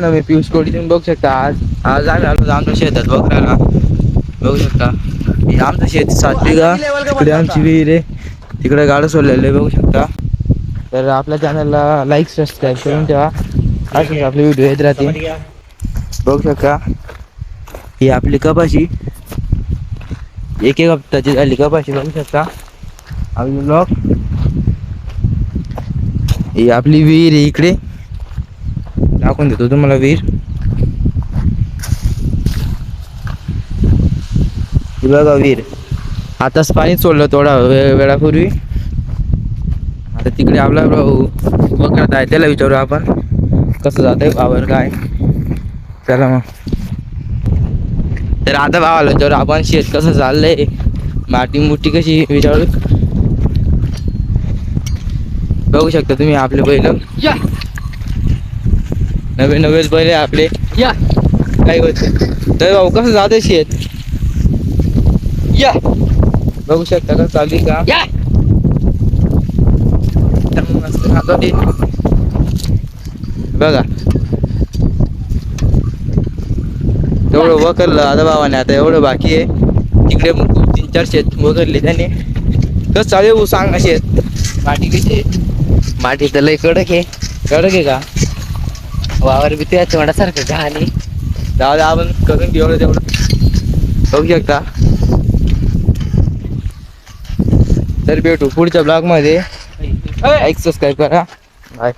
मी पियुष कोडी तुम्ही बघू शकता. आज आम्ही आलो आमच्या शेतात बघायला. बघू शकता हे आमचं शेत 7 बिघा. तिकडे आमची विहीर आहे, तिकडे गाडं सोडलेले बघू शकता. तर आपल्या चॅनलला लाईक सबस्क्राईब करून ठेवा, असेच आपले व्हिडिओ येत राहतील. बघू शकता ही आपली कपाशी, एक एक हप्त्याची झाली कपाशी. बघू शकता आपली ब्लॉक, ही आपली विहीर आहे. इकडे दाखवून देतो तुम्हाला विहीर. बघा विहीर, आताच पाणी सोडलं थोडा वेळापूर्वी. आता तिकडे आपला भाऊ बघत आहे, त्याला विचारू आपण कसं जात आहे वावर काय. चला मग. तर आता भावाला विचारू आपण शेत कसं चाललंय, माती मुठी कशी विचारू. बघू शकता तुम्ही आपले बैल, नवे नवे बैल आपले. या काय होत तर भाऊ कसं जात शेत. या बघू शकता का चालू का. बघा तेवढं वकरलं आता भावाने, आता एवढं बाकी आहे. तिकडे मग 3-4 शेत वगरले त्याने. कसं चालू सांग शेत. माती कशी, माती तर लय कडक आहे. कडक आहे का वावर बी त्या तोंडासारखं घाणी. जाऊ दे आपण करून घेऊ तेवढं. बघू शकता. तर भेटू पुढच्या ब्लॉग मध्ये. लाईक सबस्क्राईब करा. बाय.